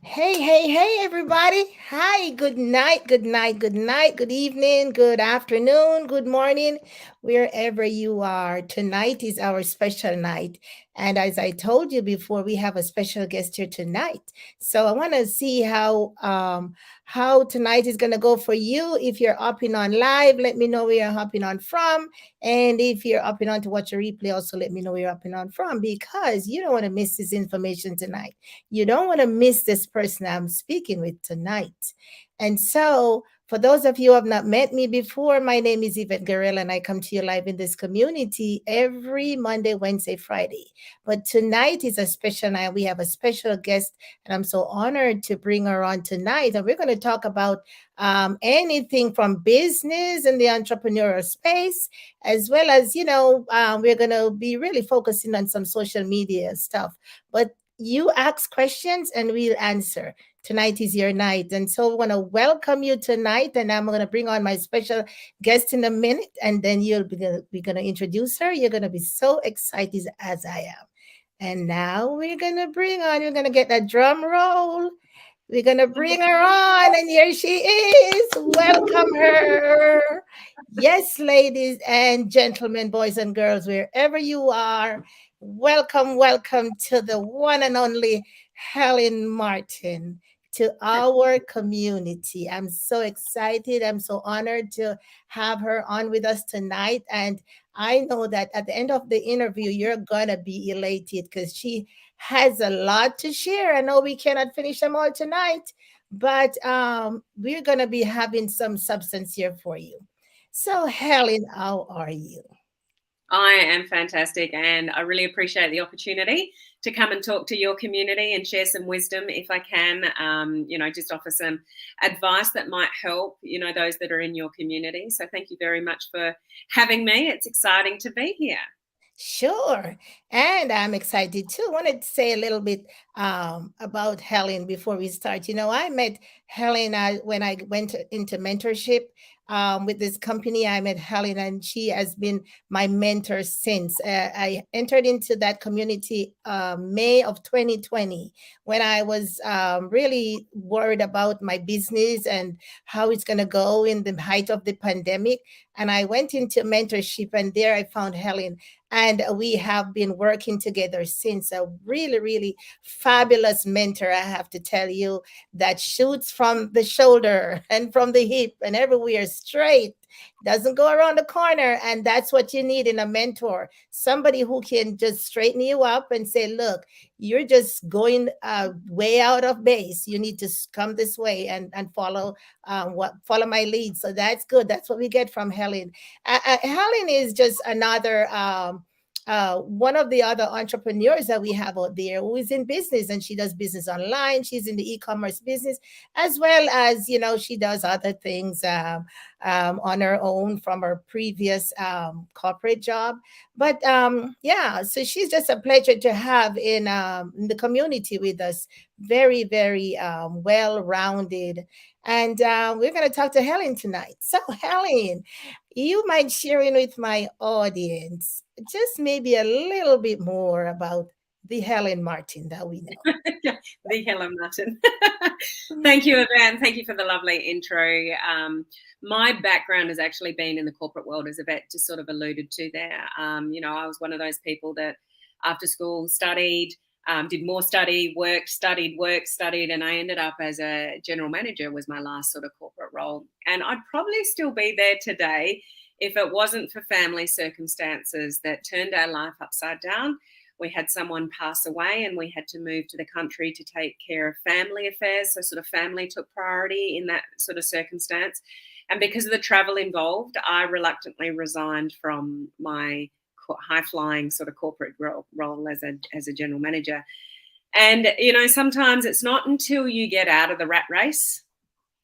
Hey, hey, hey, everybody. Hi, good night, good night, good night, good evening, good afternoon, good morning, wherever you are. Tonight is our special night. And as I told you before, we have a special guest here tonight. So I want to see how tonight is gonna go for you. If you're hopping on live, let me know where you're hopping on from. And if you're hopping on to watch a replay, also let me know where you're hopping on from because you don't want to miss this information tonight. You don't want to miss this person I'm speaking with tonight. And so, for those of you who have not met me before, my name is Yvette Guerrero, and I come to you live in this community every Monday, Wednesday, Friday. But tonight is a special night. We have a special guest, and I'm so honored to bring her on tonight. And we're going to talk about anything from business and the entrepreneurial space, as well as, we're going to be really focusing on some social media stuff. But you ask questions and we'll answer. Tonight is your night. And so I want to welcome you tonight. And I'm going to bring on my special guest in a minute. And then we're going to introduce her. You're going to be so excited as I am. And now we're going to get that drum roll. We're going to bring her on. And here she is. Welcome her. Yes, ladies and gentlemen, boys and girls, wherever you are, welcome, welcome to the one and only Helen Martin, to our community. I'm so excited. I'm so honored to have her on with us tonight. And I know that at the end of the interview, you're going to be elated because she has a lot to share. I know we cannot finish them all tonight, but we're going to be having some substance here for you. So, Helen, how are you? I am fantastic, and I really appreciate the opportunity to come and talk to your community and share some wisdom if I can. Just offer some advice that might help, those that are in your community. So thank you very much for having me. It's exciting to be here. Sure. And I'm excited too. I wanted to say a little bit about Helen before we start. I met Helen when I went into mentorship with this company. I met Helen, and she has been my mentor since. I entered into that community May of 2020 when I was really worried about my business and how it's going to go in the height of the pandemic. And I went into mentorship, and there I found Helen, and we have been working together since. A really, really fabulous mentor, I have to tell you, that shoots from the shoulder and from the hip and everywhere straight, doesn't go around the corner. And that's what you need in a mentor, somebody who can just straighten you up and say, look, you're just going way out of base. You need to come this way and follow my lead. So that's good. That's what we get from Helen. Helen is just another one of the other entrepreneurs that we have out there who is in business, and she does business online. She's in the e-commerce business, as well as she does other things on her own from her previous corporate job. But yeah, so she's just a pleasure to have in the community with us. Very, very well rounded. And we're going to talk to Helen tonight. So, Helen, you mind sharing with my audience just maybe a little bit more about the Helen Martin that we know. The Helen Martin. Thank you, Yvette. Thank you for the lovely intro. My background has actually been in the corporate world, as Yvette just sort of alluded to there. I was one of those people that after school studied, did more study, worked, studied, and I ended up as a general manager was my last sort of corporate role. And I'd probably still be there today if it wasn't for family circumstances that turned our life upside down. We had someone pass away and we had to move to the country to take care of family affairs. So sort of family took priority in that sort of circumstance. And because of the travel involved, I reluctantly resigned from my high flying sort of corporate role as a general manager. And, sometimes it's not until you get out of the rat race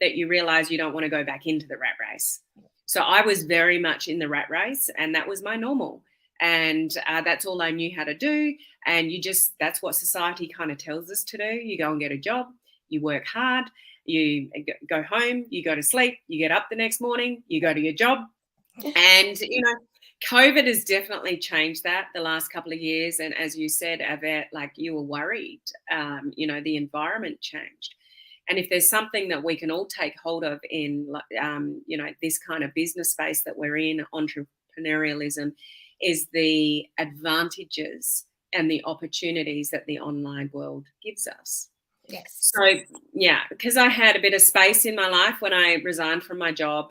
that you realize you don't want to go back into the rat race. So I was very much in the rat race, and that was my normal. And that's all I knew how to do. And that's what society kind of tells us to do. You go and get a job, you work hard, you go home, you go to sleep, you get up the next morning, you go to your job. And, COVID has definitely changed that the last couple of years. And as you said, Yvette, like you were worried, the environment changed. And if there's something that we can all take hold of in, this kind of business space that we're in, entrepreneurialism, is the advantages and the opportunities that the online world gives us. Yes. So, yeah, because I had a bit of space in my life when I resigned from my job,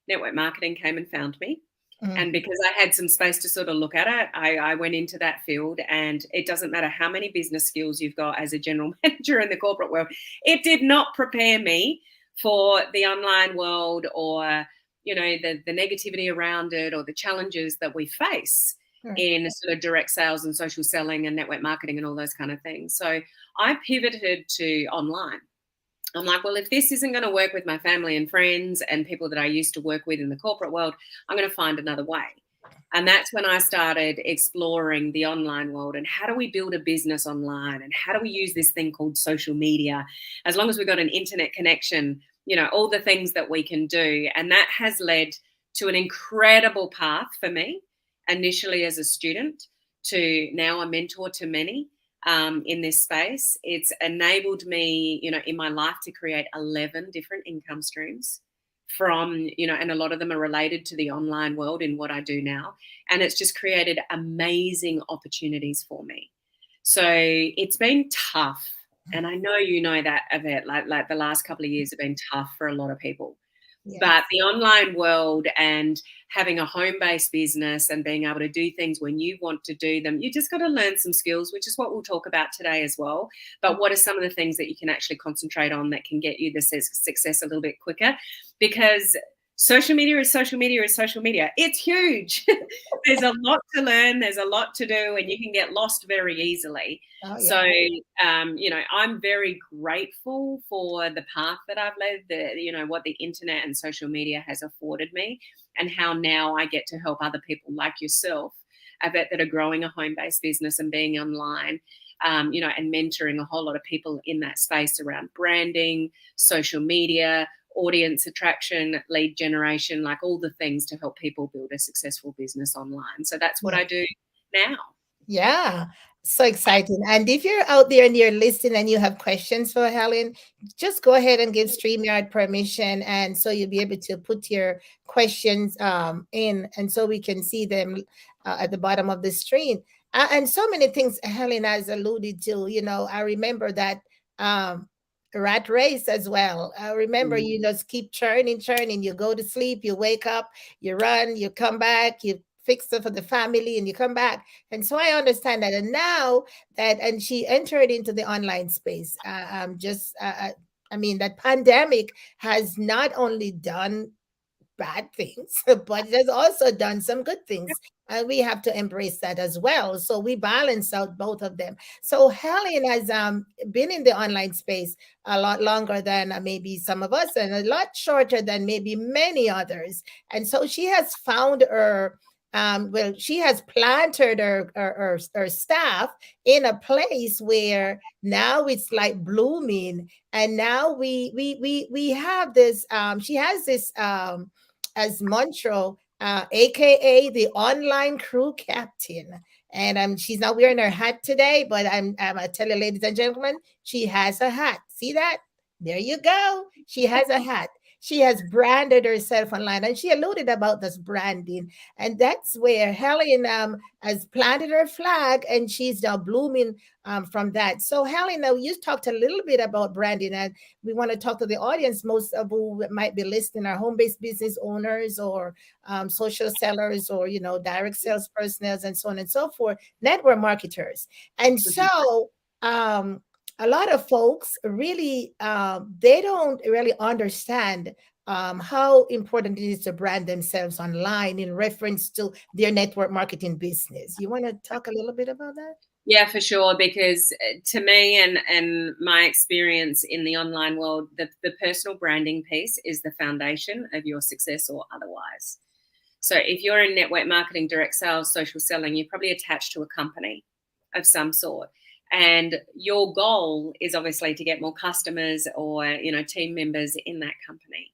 network marketing came and found me. And because I had some space to sort of look at it, I went into that field. And it doesn't matter how many business skills you've got as a general manager in the corporate world, it did not prepare me for the online world or, the negativity around it or the challenges that we face in sort of direct sales and social selling and network marketing and all those kind of things. So I pivoted to online. I'm like, well, if this isn't going to work with my family and friends and people that I used to work with in the corporate world, I'm going to find another way. And that's when I started exploring the online world and how do we build a business online and how do we use this thing called social media? As long as we've got an internet connection, all the things that we can do. And that has led to an incredible path for me, initially as a student to now a mentor to many. In this space, it's enabled me, in my life to create 11 different income streams from, and a lot of them are related to the online world in what I do now. And it's just created amazing opportunities for me. So it's been tough. And I know you know that, Yvette, like the last couple of years have been tough for a lot of people. Yes. But the online world and having a home-based business and being able to do things when you want to do them, you just got to learn some skills, which is what we'll talk about today as well. But what are some of the things that you can actually concentrate on that can get you the success a little bit quicker? Because social media is social media is social media. It's huge. There's a lot to learn. There's a lot to do, and you can get lost very easily. Oh, yeah. So, I'm very grateful for the path that I've led, what the internet and social media has afforded me and how now I get to help other people like yourself, I bet, that are growing a home-based business and being online, and mentoring a whole lot of people in that space around branding, social media, audience attraction, lead generation, like all the things to help people build a successful business online. So that's what I do now. Yeah, so exciting. And if you're out there and you're listening and you have questions for Helen, just go ahead and give StreamYard permission. And so you'll be able to put your questions in, and so we can see them at the bottom of the screen. And so many things Helen has alluded to. I remember that rat race as well. I remember you just keep churning. You go to sleep, you wake up, you run, you come back, you fix it for the family, and you come back. And so I understand that. And now and she entered into the online space. That pandemic has not only done bad things, but it has also done some good things. And we have to embrace that as well. So we balance out both of them. So Helen has been in the online space a lot longer than maybe some of us, and a lot shorter than maybe many others. And so she has found she has planted her staff in a place where now it's like blooming. And now we have this, she has this as mantra, aka the online crew captain. And she's not wearing her hat today, but I tell you, ladies and gentlemen, she has a hat. See that? There you go. She has a hat. She has branded herself online, and she alluded about this branding. And that's where Helen has planted her flag, and she's now blooming from that. So Helen, now you talked a little bit about branding, and we want to talk to the audience. Most of who might be listening are home-based business owners or social sellers or, direct sales personnel and so on and so forth, network marketers. And so a lot of folks really they don't really understand how important it is to brand themselves online in reference to their network marketing business. You want to talk a little bit about that? Yeah, for sure. Because to me and my experience in the online world, the personal branding piece is the foundation of your success or otherwise. So if you're in network marketing, direct sales, social selling, you're probably attached to a company of some sort. And your goal is obviously to get more customers or, team members in that company.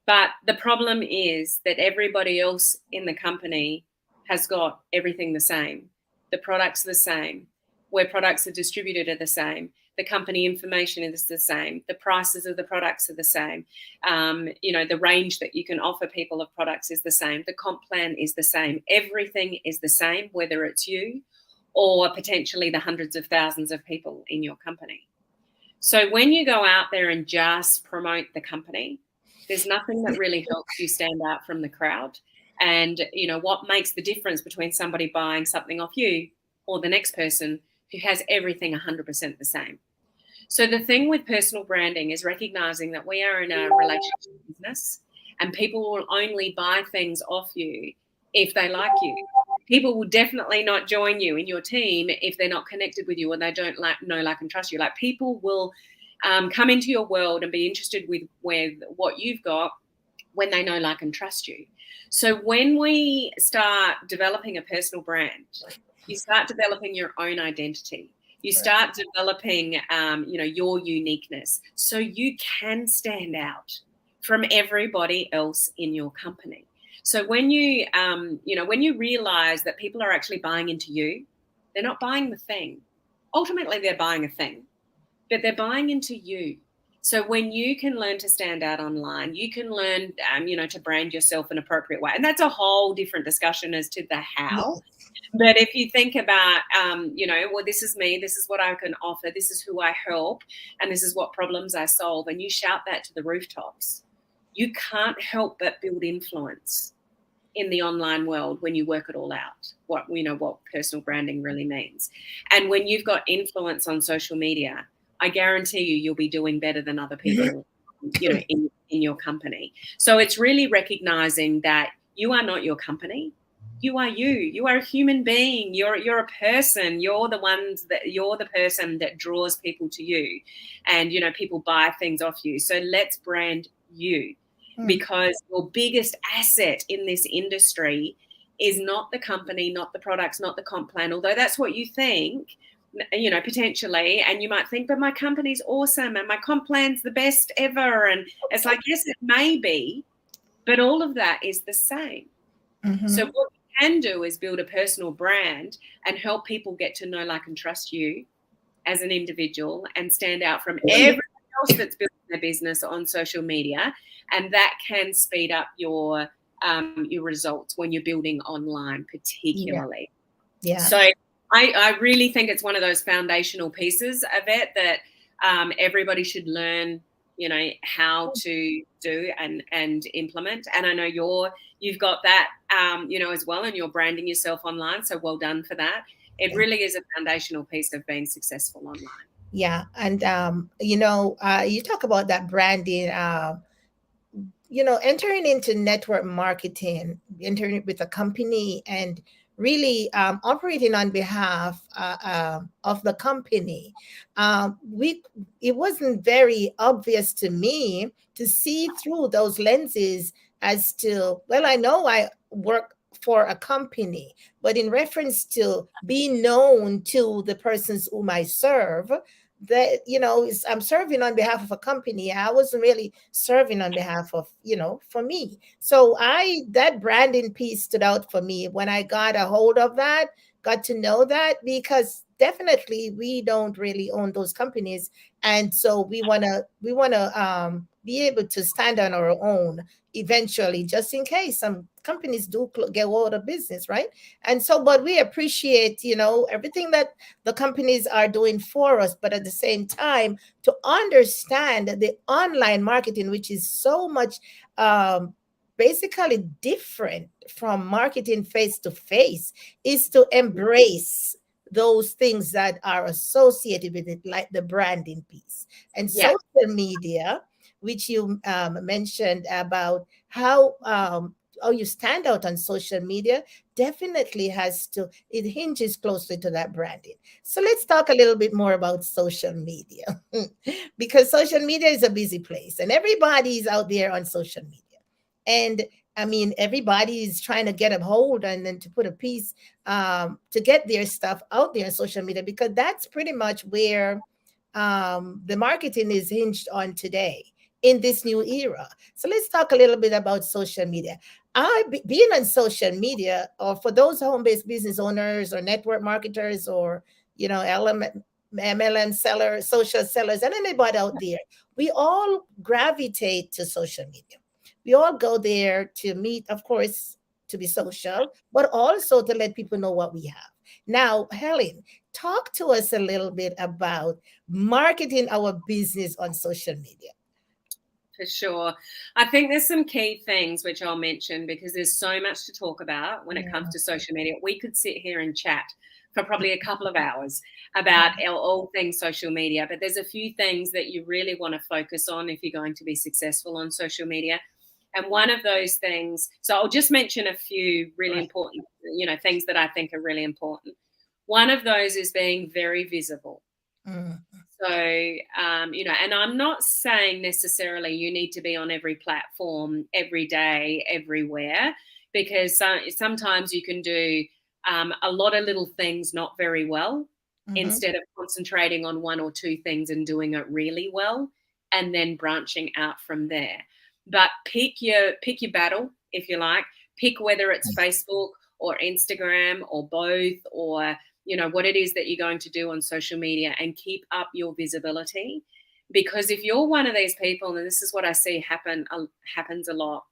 But the problem is that everybody else in the company has got everything the same. The products are the same. Where products are distributed are the same. The company information is the same. The prices of the products are the same. The range that you can offer people of products is the same. The comp plan is the same. Everything is the same, whether it's you or potentially the hundreds of thousands of people in your company. So when you go out there and just promote the company, there's nothing that really helps you stand out from the crowd. And, what makes the difference between somebody buying something off you or the next person who has everything 100% the same? So the thing with personal branding is recognizing that we are in a relationship business and people will only buy things off you if they like you. People will definitely not join you in your team if they're not connected with you and they don't know, like, and trust you. Like, people will come into your world and be interested with what you've got when they know, like, and trust you. So when we start developing a personal brand, you start developing your own identity. You start developing, your uniqueness, so you can stand out from everybody else in your company. So when when you realize that people are actually buying into you, they're not buying the thing. Ultimately, they're buying a thing, but they're buying into you. So when you can learn to stand out online, you can learn, to brand yourself an appropriate way. And that's a whole different discussion as to the how. But if you think about, well, this is me, this is what I can offer, this is who I help, and this is what problems I solve, and you shout that to the rooftops, you can't help but build influence in the online world when you work it all out, what personal branding really means. And when you've got influence on social media, I guarantee you'll be doing better than other people, in your company. So it's really recognizing that you are not your company. You are you. You are a human being. You're a person. You're the person that draws people to you, and people buy things off you. So let's brand you, because your biggest asset in this industry is not the company, not the products, not the comp plan. Although that's what you think, potentially, and you might think, but my company's awesome and my comp plan's the best ever. And it's like, yes, it may be, but all of that is the same. Mm-hmm. So what you can do is build a personal brand and help people get to know, like, and trust you as an individual and stand out from everyone else that's building their business on social media. And that can speed up your results when you're building online, particularly. Yeah. So I really think it's one of those foundational pieces of it that everybody should learn, how to do and implement. And I know you've got that, as well, and you're branding yourself online. So well done for that. It really is a foundational piece of being successful online. Yeah. And, you talk about that branding, entering into network marketing, entering with a company and really operating on behalf of the company. It wasn't very obvious to me to see through those lenses as to, well, I know I work for a company, but in reference to being known to the persons whom I serve, that I'm serving on behalf of a company. I wasn't really serving on behalf of, for me. So that branding piece stood out for me when I got a hold of that, got to know that, because definitely we don't really own those companies, and so we want to be able to stand on our own eventually, just in case some companies do get out of business, right? And so, but we appreciate everything that the companies are doing for us, but at the same time, to understand the online marketing, which is so much basically different from marketing face to face, is to embrace those things that are associated with it, like the branding piece and Yeah. social media, which you mentioned about how you stand out on social media. Definitely it hinges closely to that branding. So let's talk a little bit more about social media because social media is a busy place and everybody's out there on social media. And I mean, everybody is trying to get a hold and then to put a piece to get their stuff out there on social media, because that's pretty much where the marketing is hinged on today. in this new era. So let's talk a little bit about social media. Being on social media, or for those home-based business owners or network marketers or MLM sellers, social sellers, and anybody out there, we all gravitate to social media. We all go there to meet, of course, to be social, but also to let people know what we have. Now, Helen, talk to us a little bit about marketing our business on social media. For sure. I think there's some key things which I'll mention because there's so much to talk about when it comes to social media. We could sit here and chat for probably a couple of hours about all things social media, but there's a few things that you really want to focus on if you're going to be successful on social media. And one of those things, so I'll just mention a few really important, things that I think are really important. One of those is being very visible. So, and I'm not saying necessarily you need to be on every platform every day, everywhere, because sometimes you can do a lot of little things not very well instead of concentrating on one or two things and doing it really well and then branching out from there. But pick your battle, if you like. Pick whether it's Facebook or Instagram or both, or what it is that you're going to do on social media, and keep up your visibility. Because if you're one of these people, and this is what I see happens a lot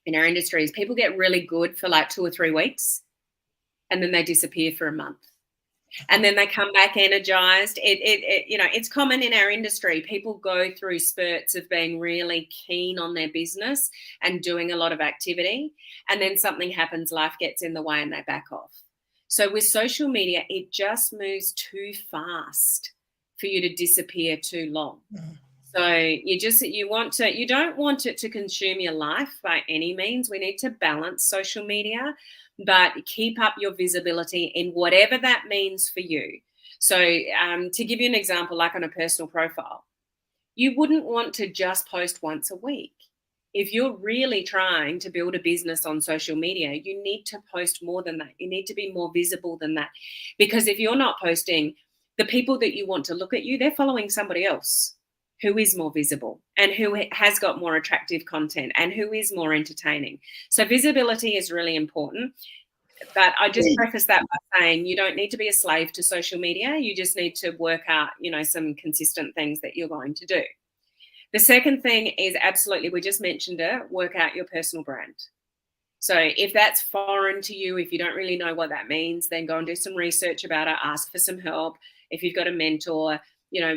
in our industry, is people get really good for like 2 or 3 weeks and then they disappear for a month. And then they come back energized. It's common in our industry. People go through spurts of being really keen on their business and doing a lot of activity. And then something happens, life gets in the way, and they back off. So with social media, it just moves too fast for you to disappear too long. So you don't want it to consume your life by any means. We need to balance social media, but keep up your visibility in whatever that means for you. So to give you an example, like on a personal profile, you wouldn't want to just post once a week. If you're really trying to build a business on social media, you need to post more than that. You need to be more visible than that. Because if you're not posting, the people that you want to look at you, they're following somebody else who is more visible and who has got more attractive content and who is more entertaining. So visibility is really important. But I just preface that by saying you don't need to be a slave to social media. You just need to work out, some consistent things that you're going to do. The second thing is absolutely, we just mentioned it, work out your personal brand. So if that's foreign to you, if you don't really know what that means, then go and do some research about it, ask for some help. If you've got a mentor,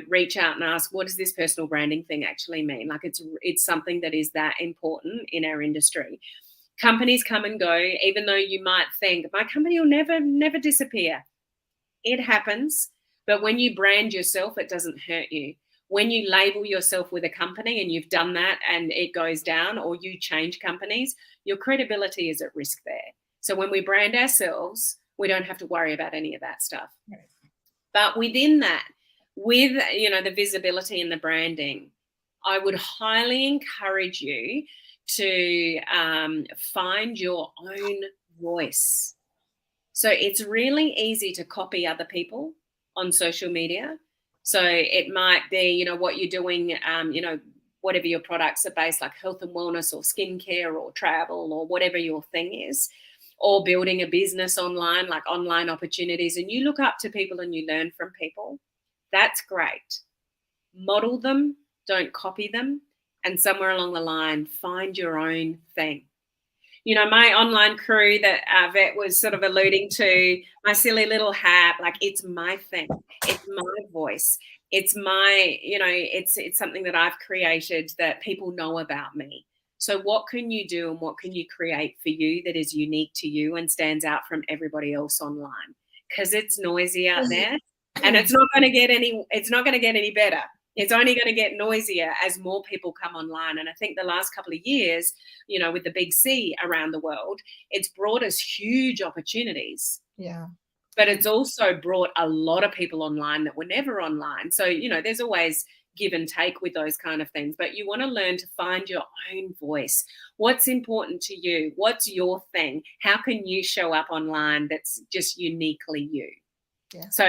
reach out and ask, what does this personal branding thing actually mean? Like it's something that is that important in our industry. Companies come and go, even though you might think my company will never disappear. It happens. But when you brand yourself, it doesn't hurt you. When you label yourself with a company and you've done that and it goes down, or you change companies, your credibility is at risk there. So when we brand ourselves, we don't have to worry about any of that stuff. Right. But within that, with the visibility and the branding, I would highly encourage you to find your own voice. So it's really easy to copy other people on social media. So it might be, what you're doing, whatever your products are based, like health and wellness or skincare or travel or whatever your thing is, or building a business online, like online opportunities, and you look up to people and you learn from people. That's great. Model them, don't copy them, and somewhere along the line, find your own thing. My online crew that Vet was sort of alluding to, my silly little hat, like it's my thing. It's my voice. It's my, it's something that I've created that people know about me. So what can you do and what can you create for you that is unique to you and stands out from everybody else online? Because it's noisy out there, and it's not going to get any better. It's only going to get noisier as more people come online. And I think the last couple of years, with the big C around the world, it's brought us huge opportunities. Yeah. But it's also brought a lot of people online that were never online. So, there's always give and take with those kind of things. But you want to learn to find your own voice. What's important to you? What's your thing? How can you show up online that's just uniquely you? Yeah. So,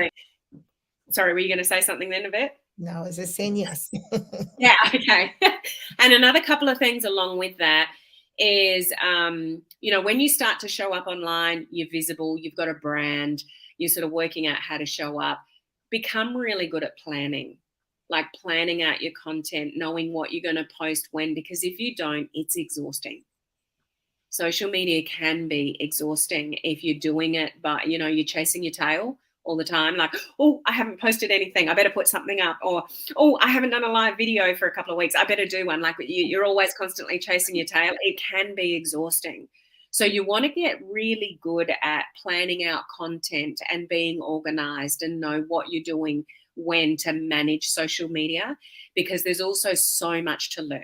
sorry, were you going to say something then, Yvette? No, it's a saying yes. Yeah, okay. And another couple of things along with that is, when you start to show up online, you're visible, you've got a brand, you're sort of working out how to show up, become really good at planning, like planning out your content, knowing what you're going to post when, because if you don't, it's exhausting. Social media can be exhausting if you're doing it, but you're chasing your tail all the time. Like, oh, I haven't posted anything, I better put something up. Or, oh, I haven't done a live video for a couple of weeks, I better do one. Like, you're always constantly chasing your tail. It can be exhausting. So you want to get really good at planning out content and being organized and know what you're doing when to manage social media, because there's also so much to learn.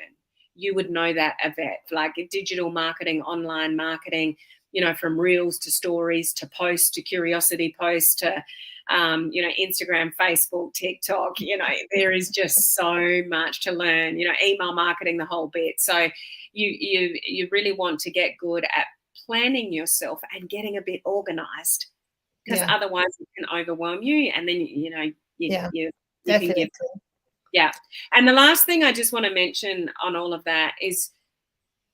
You would know that, Yvette, like digital marketing, online marketing, from reels to stories to posts to curiosity posts to, Instagram, Facebook, TikTok, there is just so much to learn, email marketing, the whole bit. So you really want to get good at planning yourself and getting a bit organized, because Yeah, otherwise it can overwhelm you. And then, yeah, you can give. definitely. Yeah. And the last thing I just want to mention on all of that is,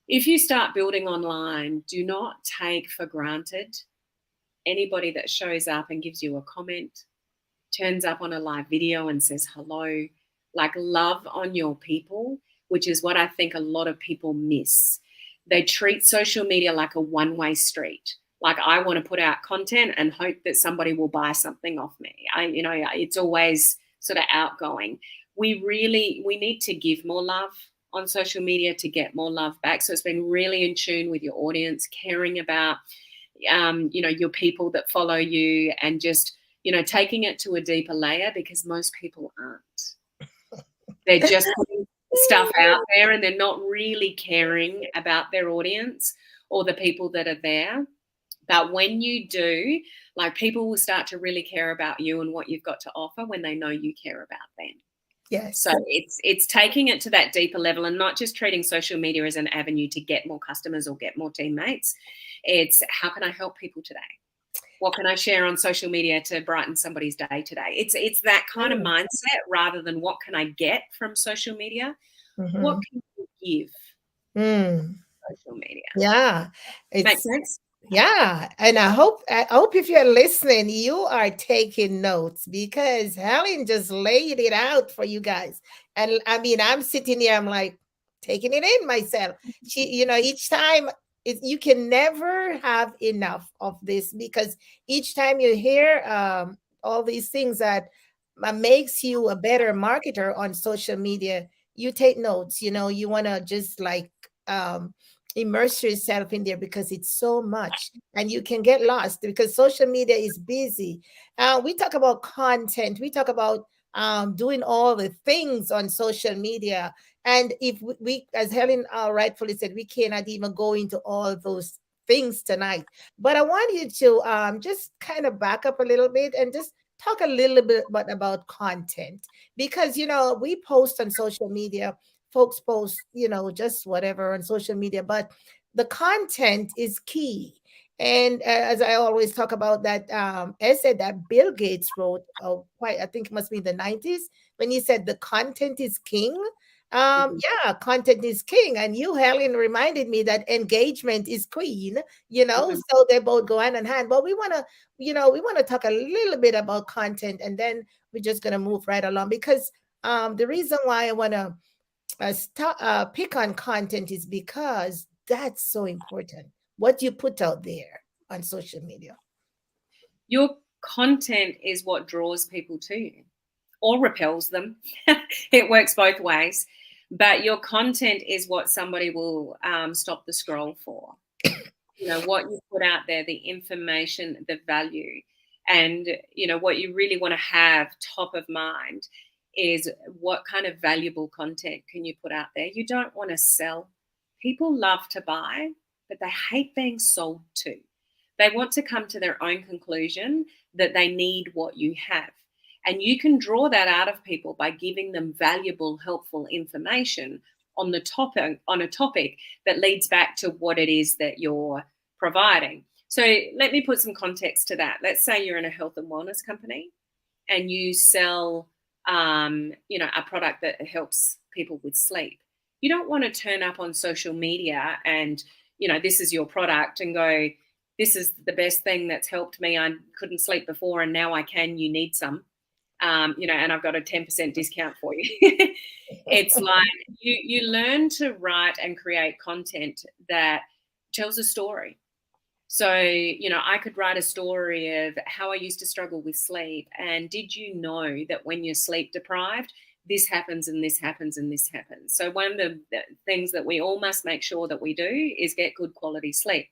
if you start building online, do not take for granted anybody that shows up and gives you a comment, turns up on a live video and says hello. Like, love on your people, which is what I think a lot of people miss. They treat social media like a one-way street. Like, I want to put out content and hope that somebody will buy something off me. It's always sort of outgoing. We need to give more love on social media to get more love back. So it's been really in tune with your audience, caring about your people that follow you, and just taking it to a deeper layer, because most people aren't. They're just putting stuff out there and they're not really caring about their audience or the people that are there. But when you do, like, people will start to really care about you and what you've got to offer when they know you care about them. So Yes. it's taking it to that deeper level and not just treating social media as an avenue to get more customers or get more teammates. It's, how can I help people today? What can I share on social media to brighten somebody's day today? It's that kind of Mm, mindset, rather than what can I get from social media? What mhm, can you give mm. social media? Yeah, Make it's sense? yeah, and I hope if you're listening, you are taking notes, because Helen just laid it out for you guys. And I mean, I'm sitting here, I'm like taking it in myself. Each time you can never have enough of this, because each time you hear all these things that makes you a better marketer on social media, you take notes. You want to just like immerse yourself in there, because it's so much and you can get lost because social media is busy. We talk about content, we talk about doing all the things on social media. And if we as Helen rightfully said, we cannot even go into all those things tonight. But I want you to just kind of back up a little bit and just talk a little bit about content, because we post on social media, folks post, just whatever on social media, but the content is key. And as I always talk about that essay that Bill Gates wrote, quite, I think it must be the 90s, when he said the content is king. Mm-hmm. Yeah, content is king. And you, Helen, reminded me that engagement is queen, Mm-hmm. so they both go hand in hand. But we want to talk a little bit about content, and then we're just going to move right along, because the reason why I want to pick on content is because that's so important. What you put out there on social media. Your content is what draws people to you or repels them. It works both ways. But your content is what somebody will stop the scroll for. What you put out there, the information, the value, and what you really want to have top of mind is, what kind of valuable content can you put out there. You don't want to sell. People love to buy, but they hate being sold to. They want to come to their own conclusion that they need what you have. And you can draw that out of people by giving them valuable, helpful information on a topic that leads back to what it is that you're providing. So let me put some context to that. Let's say you're in a health and wellness company and you sell a product that helps people with sleep. You don't want to turn up on social media and, this is your product and go, this is the best thing that's helped me. I couldn't sleep before and now I can. You need some, and I've got a 10% discount for you. It's like you learn to write and create content that tells a story. So, I could write a story of how I used to struggle with sleep. And did you know that when you're sleep deprived, this happens and this happens and this happens? So one of the things that we all must make sure that we do is get good quality sleep.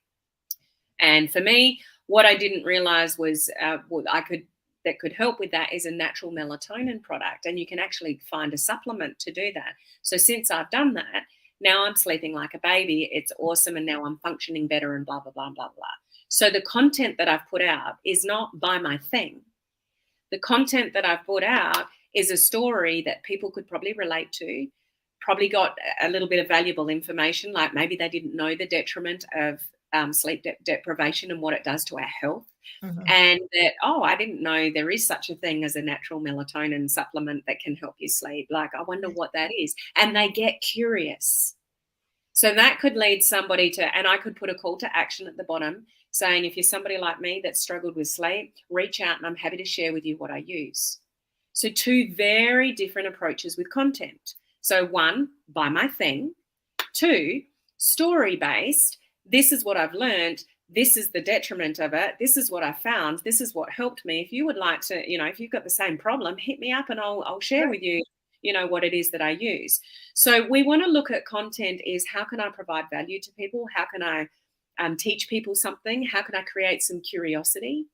And for me, what I didn't realize was that could help with that is a natural melatonin product. And you can actually find a supplement to do that. So since I've done that, now I'm sleeping like a baby. It's awesome. And now I'm functioning better and blah, blah, blah, blah, blah. So the content that I've put out is not buy my thing. The content that I've put out is a story that people could probably relate to, probably got a little bit of valuable information, like maybe they didn't know the detriment of sleep deprivation and what it does to our health. Mm-hmm. And that, I didn't know there is such a thing as a natural melatonin supplement that can help you sleep. Like, I wonder what that is. And they get curious. So that could lead somebody to, and I could put a call to action at the bottom saying, if you're somebody like me that struggled with sleep, reach out and I'm happy to share with you what I use. So two very different approaches with content. So one, buy my thing. Two, story-based. This is what I've learned. This is the detriment of it. This is what I found. This is what helped me. If you would like to, if you've got the same problem, hit me up and I'll share with you, what it is that I use. So we want to look at content is how can I provide value to people? How can I teach people something? How can I create some curiosity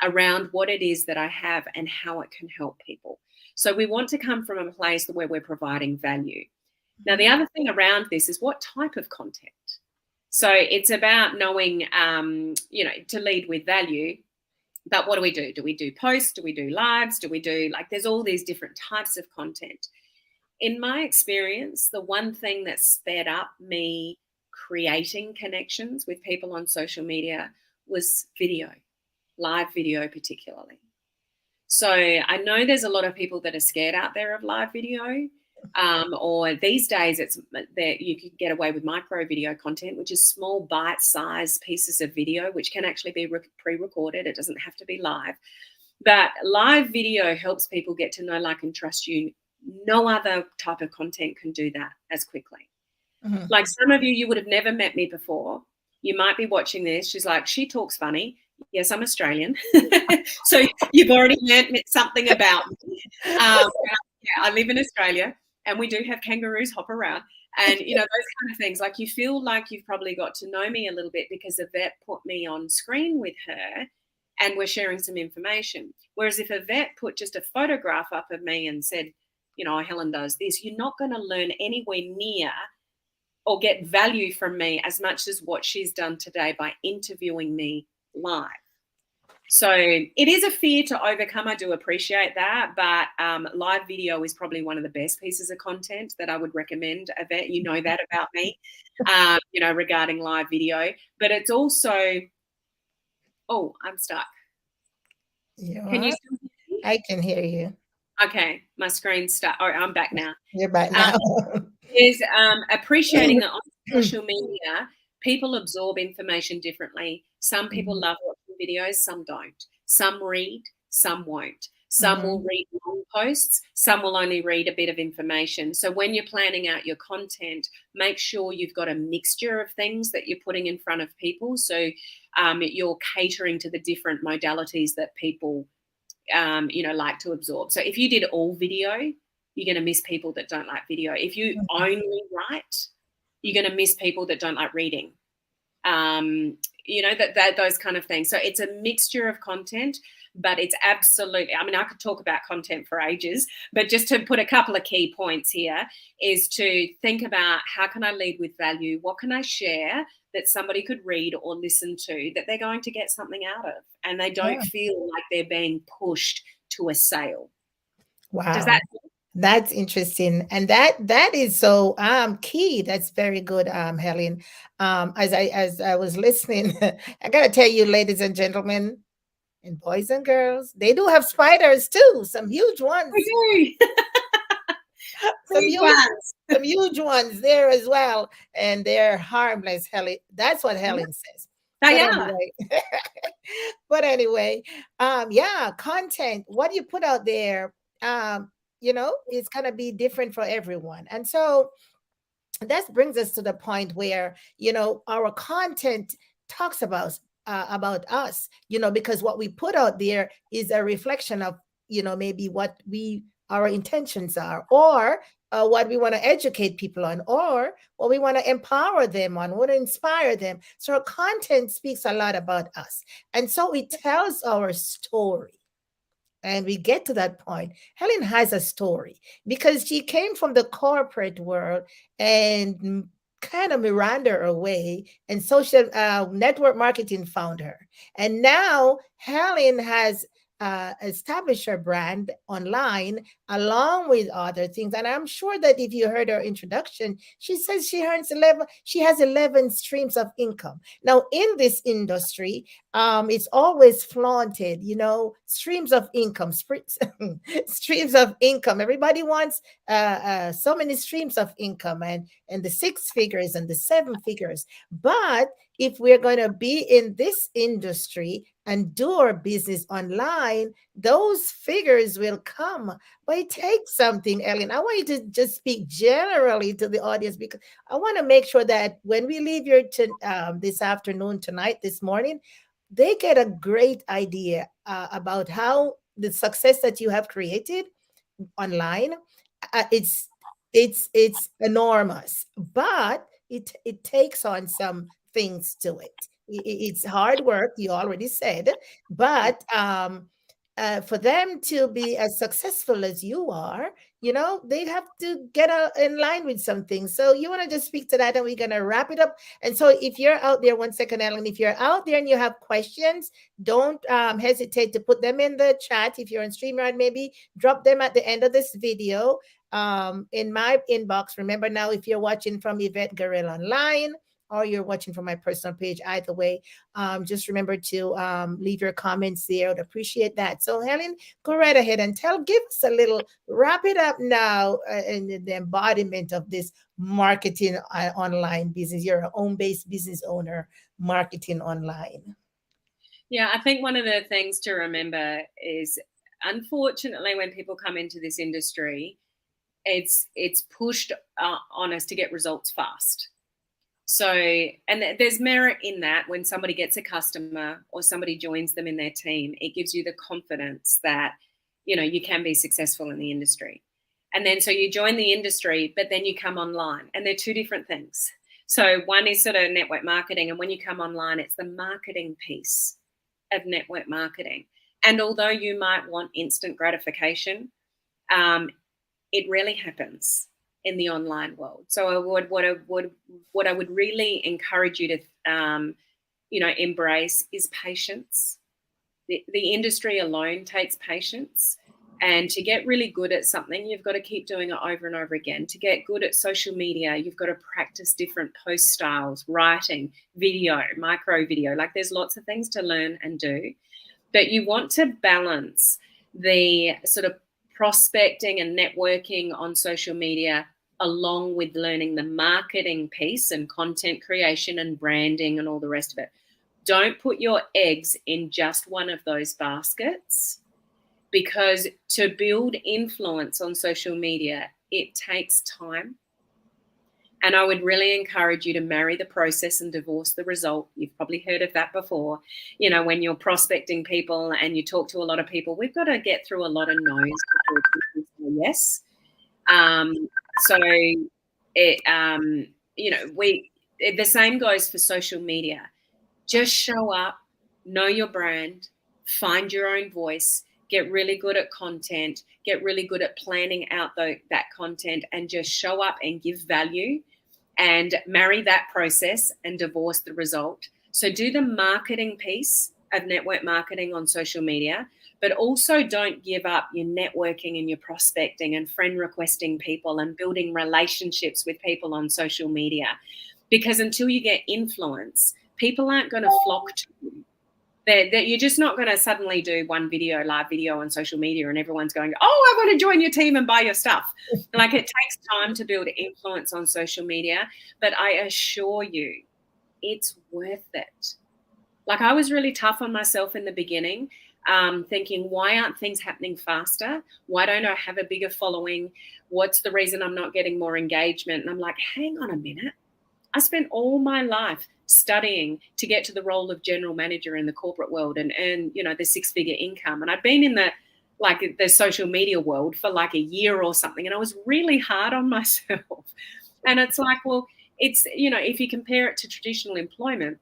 around what it is that I have and how it can help people? So we want to come from a place where we're providing value. Now, the other thing around this is what type of content. So it's about knowing, to lead with value. But what do? Do we do posts? Do we do lives? Do we do there's all these different types of content. In my experience, the one thing that sped up me creating connections with people on social media was video, live video particularly. So I know there's a lot of people that are scared out there of live video. Or these days it's that you can get away with micro video content, which is small bite-sized pieces of video, which can actually be pre-recorded. It doesn't have to be live. But live video helps people get to know, like, and trust you. No other type of content can do that as quickly. Mm-hmm. Like some of you would have never met me before. You might be watching this. She's like, she talks funny. Yes, I'm Australian. So you've already learned something about me. I live in Australia. And we do have kangaroos hop around and, those kind of things. Like you feel like you've probably got to know me a little bit because a vet put me on screen with her and we're sharing some information. Whereas if a vet put just a photograph up of me and said, Helen does this, you're not going to learn anywhere near or get value from me as much as what she's done today by interviewing me live. So it is a fear to overcome. I do appreciate that. But live video is probably one of the best pieces of content that I would recommend a vet. You know that about me, regarding live video. But it's also, I'm stuck. Can you still hear me? I can hear you. Okay, my screen's stuck. Oh, I'm back now. You're back now. Is appreciating that on social media, people absorb information differently. Some people love watching videos, some don't. Some read, some won't. Some will read long posts, some will only read a bit of information. So when you're planning out your content, make sure you've got a mixture of things that you're putting in front of people. So you're catering to the different modalities that people, like to absorb. So if you did all video, you're going to miss people that don't like video. If you only write, you're going to miss people that don't like reading. That those kind of things. So it's a mixture of content, but it's absolutely, I could talk about content for ages, but just to put a couple of key points here is to think about how can I lead with value? What can I share that somebody could read or listen to that they're going to get something out of and they don't feel like they're being pushed to a sale. Wow. Does that That's interesting. And that is so key. That's very good, Helen. As I was listening, I gotta tell you, ladies and gentlemen, And boys and girls, they do have spiders too, some huge We ones. do. Some Big huge ones. some huge ones there as well. And they're harmless, Helen. That's what Yeah, Helen says. they But are. anyway, but anyway, yeah, content, what you put out there, it's gonna be different for everyone. And so that brings us to the point where our content talks about us, because what we put out there is a reflection of maybe what we our intentions are, or what we want to educate people on, or what we want to empower them on, want to inspire them. So our content speaks a lot about us, and so it tells our story. And we get to that point. Helen has a story because she came from the corporate world and kind of Miranda her way, and social network marketing found her. And now Helen has established her brand online along with other things. And I'm sure that if you heard her introduction, she says she has 11 streams of income. Now, in this industry, it's always flaunted, streams of income, streams of income. Everybody wants so many streams of income, and the six figures and the seven figures. But if we're going to be in this industry and do our business online, those figures will come. But it takes something, Ellen. I want you to just speak generally to the audience, because I want to make sure that when we leave here this afternoon, tonight, this morning, they get a great idea about how the success that you have created online, uh, it's it's enormous, but it takes on some things to it. It's hard work, you already said, but for them to be as successful as you are, they have to get in line with some things. So you want to just speak to that, and we're going to wrap it up. And so if you're out there, one second, Ellen, if you're out there and you have questions, don't hesitate to put them in the chat. If you're on StreamYard, maybe drop them at the end of this video in my inbox. Remember, now, if you're watching from Yvette Garel online, or you're watching from my personal page, either way, just remember to leave your comments there. I'd appreciate that. So Helen, go right ahead and give us a little, wrap it up now, in the embodiment of this marketing online business. You're a home-based business owner, marketing online. Yeah, I think one of the things to remember is, unfortunately, when people come into this industry, it's pushed on us to get results fast. So, and there's merit in that. When somebody gets a customer or somebody joins them in their team, it gives you the confidence that, you can be successful in the industry. And then, so you join the industry, but then you come online, and they're two different things. So one is sort of network marketing, and when you come online, it's the marketing piece of network marketing. And although you might want instant gratification, it rarely happens in the online world. So what I would really encourage you to embrace is patience. The industry alone takes patience. And to get really good at something, you've got to keep doing it over and over again. To get good at social media, you've got to practice different post styles, writing, video, micro video. Like, there's lots of things to learn and do. But you want to balance the sort of prospecting and networking on social media along with learning the marketing piece and content creation and branding and all the rest of it. Don't put your eggs in just one of those baskets, because to build influence on social media, it takes time. And I would really encourage you to marry the process and divorce the result. You've probably heard of that before. When you're prospecting people and you talk to a lot of people, we've got to get through a lot of no's before we say yes. So the same goes for social media. Just show up, know your brand, find your own voice, get really good at content, get really good at planning out that content, and just show up and give value, and marry that process and divorce the result. So do the marketing piece of network marketing on social media, but also don't give up your networking and your prospecting and friend requesting people and building relationships with people on social media. Because until you get influence, people aren't going to flock to you. that you're just not going to suddenly do one live video on social media and everyone's going, oh, I want to join your team and buy your stuff. Like, it takes time to build influence on social media, but I assure you, it's worth it. Like, I was really tough on myself in the beginning, thinking, why aren't things happening faster? Why don't I have a bigger following? What's the reason I'm not getting more engagement? And I'm like, hang on a minute. I spent all my life studying to get to the role of general manager in the corporate world and earn, the 6-figure income. And I'd been in the social media world for like a year or something. And I was really hard on myself. And it's like, well, it's, if you compare it to traditional employment,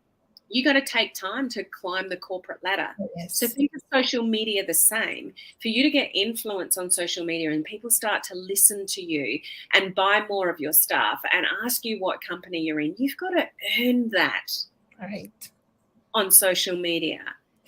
you got to take time to climb the corporate ladder. Yes. So think of social media the same. For you to get influence on social media and people start to listen to you and buy more of your stuff and ask you what company you're in, you've got to earn that Right. on social media.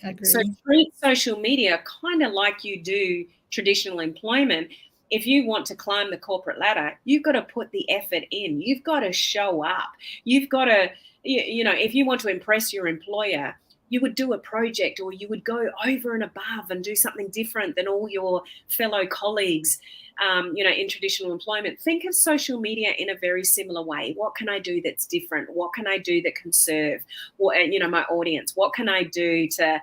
Agree. So treat social media kind of like you do traditional employment. If you want to climb the corporate ladder, you've got to put the effort in. You've got to show up. You've got to, if you want to impress your employer, you would do a project or you would go over and above and do something different than all your fellow colleagues, in traditional employment. Think of social media in a very similar way. What can I do that's different? What can I do that can serve, my audience? What can I do to,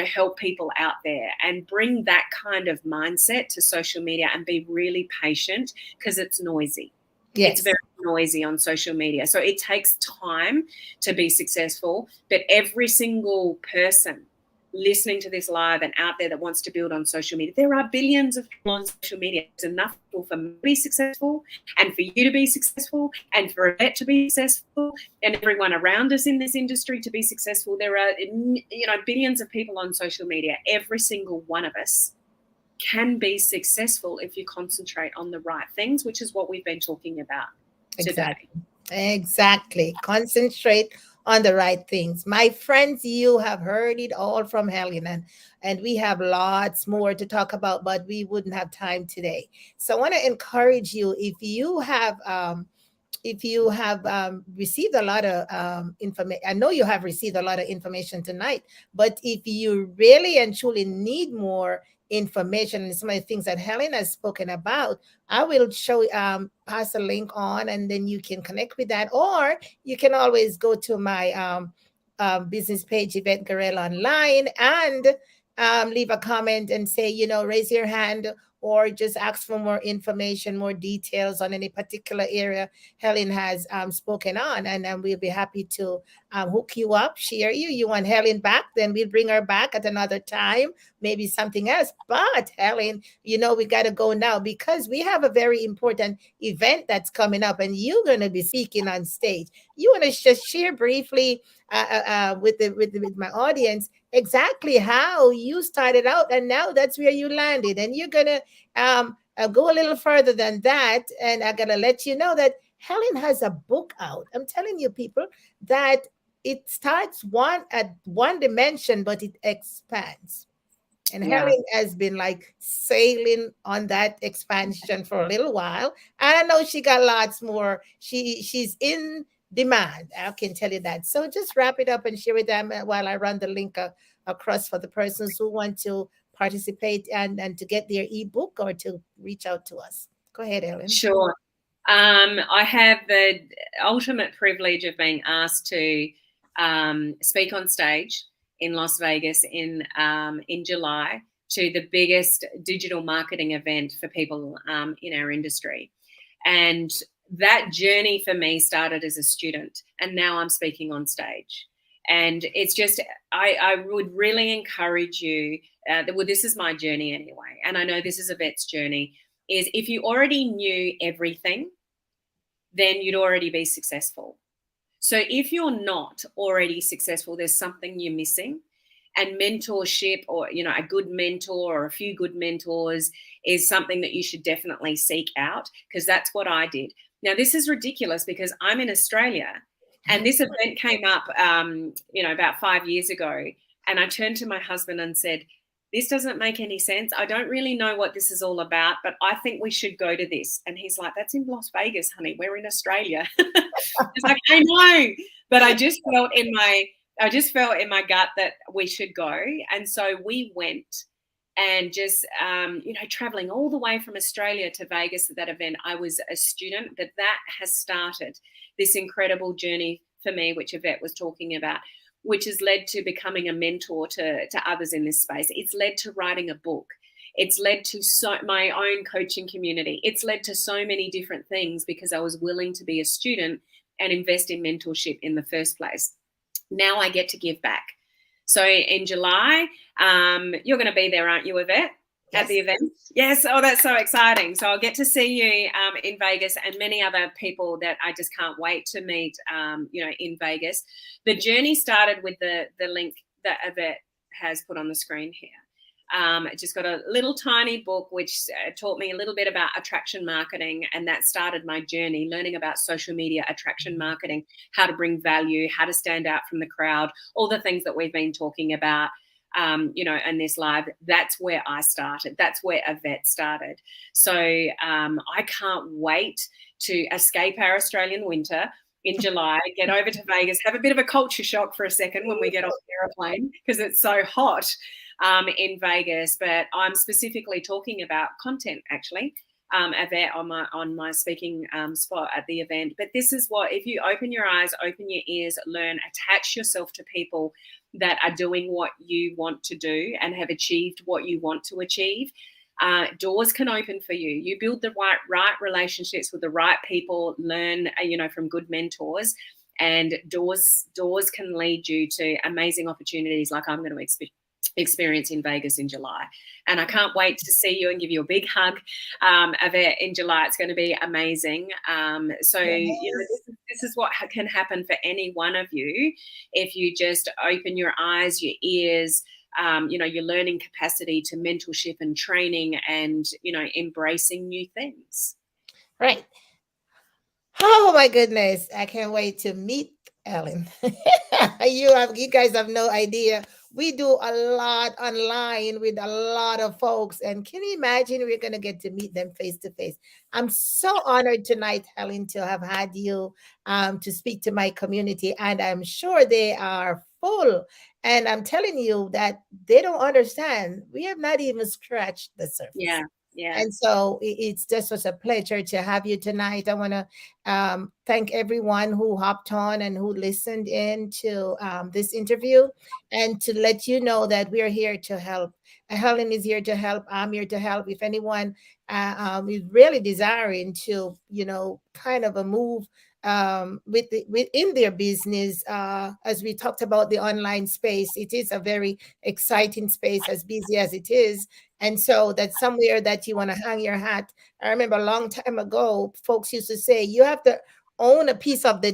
help people out there, and bring that kind of mindset to social media and be really patient, because it's noisy. Yes. It's very noisy on social media. So it takes time to be successful. But every single person listening to this live and out there that wants to build on social media, there are billions of people on social media. It's enough for me to be successful, and for you to be successful, and for Yvette to be successful, and everyone around us in this industry to be successful. There are, billions of people on social media. Every single one of us can be successful if you concentrate on the right things, which is what we've been talking about today. Exactly. Concentrate on the right things. My friends, you have heard it all from Helen, and we have lots more to talk about, but we wouldn't have time today. So I want to encourage you, if you have received a lot of information, I know you have received a lot of information tonight, but if you really and truly need more information and some of the things that Helen has spoken about, I will pass a link on, and then you can connect with that, or you can always go to my business page, Yvette Garel Online, and leave a comment and say, raise your hand, or just ask for more information, more details on any particular area Helen has spoken on. And we'll be happy to hook you up, share you. You want Helen back, then we'll bring her back at another time, maybe something else. But Helen, we got to go now, because we have a very important event that's coming up, and you're going to be speaking on stage. You want to just share briefly with my audience exactly how you started out, and now that's where you landed, and you're gonna go a little further than that. And I'm gonna let you know that Helen has a book out. I'm telling you, people, that it starts at one dimension, but it expands. And Helen has been like sailing on that expansion for a little while. And I know she got lots more. She's in demand. I can tell you that. So just wrap it up and share with them while I run the link across for the persons who want to participate and to get their ebook or to reach out to us. Go ahead, Helen. Sure. I have the ultimate privilege of being asked to speak on stage in Las Vegas in July, to the biggest digital marketing event for people in our industry. And that journey for me started as a student, and now I'm speaking on stage. And it's just, I would really encourage you, well, this is my journey anyway, and I know this is Yvette's journey, is if you already knew everything, then you'd already be successful. So if you're not already successful, there's something you're missing. And mentorship, or a good mentor or a few good mentors, is something that you should definitely seek out, because that's what I did. Now, this is ridiculous because I'm in Australia, and this event came up about 5 years ago, and I turned to my husband and said, this doesn't make any sense. I don't really know what this is all about, but I think we should go to this. And he's like, that's in Las Vegas, honey. We're in Australia. It's like, I know. But I just felt in my I just felt in my gut that we should go. And so we went and just, traveling all the way from Australia to Vegas at that event. I was a student, but that has started this incredible journey for me, which Yvette was talking about, which has led to becoming a mentor to others in this space. It's led to writing a book. It's led to my own coaching community. It's led to so many different things because I was willing to be a student and invest in mentorship in the first place. Now I get to give back. So in July, you're going to be there, aren't you, Yvette? At Yes. the event? Yes. Oh, that's so exciting. So I'll get to see you in Vegas and many other people that I just can't wait to meet, in Vegas. The journey started with the link that Yvette has put on the screen here. It just got a little tiny book which taught me a little bit about attraction marketing, and that started my journey learning about social media attraction marketing, how to bring value, how to stand out from the crowd, all the things that we've been talking about in this live. That's where I started. That's where Yvette started. So I can't wait to escape our Australian winter in July, get over to Vegas, have a bit of a culture shock for a second when we get off the aeroplane because it's so hot in Vegas. But I'm specifically talking about content, actually, Yvette, on my speaking spot at the event. But this is what, if you open your eyes, open your ears, learn, attach yourself to people that are doing what you want to do and have achieved what you want to achieve, doors can open for you. You build the right relationships with the right people, learn, from good mentors, and doors can lead you to amazing opportunities like I'm going to experience in Vegas in July. And I can't wait to see you and give you a big hug in July. It's going to be amazing. This is what can happen for any one of you if you just open your eyes, your ears, your learning capacity to mentorship and training and, embracing new things. Right. Oh my goodness. I can't wait to meet Helen. You guys have no idea. We do a lot online with a lot of folks. And can you imagine we're going to get to meet them face to face? I'm so honored tonight, Helen, to have had you to speak to my community. And I'm sure they are full. And I'm telling you that they don't understand. We have not even scratched the surface. Yeah. Yeah. And so it's just was a pleasure to have you tonight. I want to thank everyone who hopped on and who listened in to this interview, and to let you know that we're here to help. Helen is here to help. I'm here to help. If anyone is really desiring to, kind of a move within their business, as we talked about the online space, it is a very exciting space, as busy as it is. And so that's somewhere that you want to hang your hat. I remember a long time ago, folks used to say, you have to own a piece of the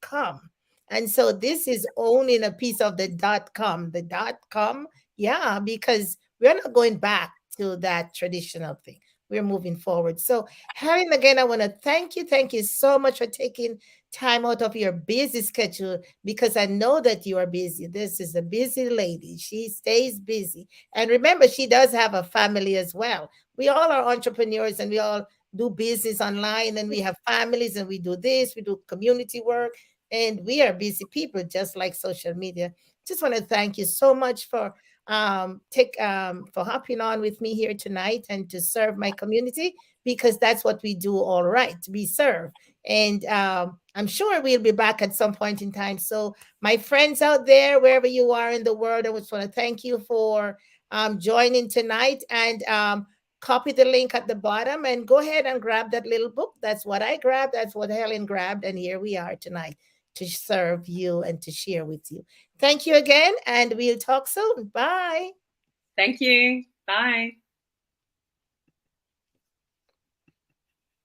.com. And so this is owning a piece of the .com. The .com, yeah, because we're not going back to that traditional thing. We're moving forward. So, Helen, again, I want to thank you. Thank you so much for taking time out of your busy schedule, because I know that you are busy. This is a busy lady. She stays busy. And remember, she does have a family as well. We all are entrepreneurs and we all do business online, and we have families, and we do this, we do community work, and we are busy people just like social media. Just want to thank you so much for for hopping on with me here tonight and to serve my community, because that's what we do, all right, we serve. And I'm sure we'll be back at some point in time. So my friends out there, wherever you are in the world, I just want to thank you for joining tonight, and copy the link at the bottom and go ahead and grab that little book. That's what I grabbed, that's what Helen grabbed, and here we are tonight to serve you and to share with you. Thank you again, and we'll talk soon. Bye. Thank you. Bye.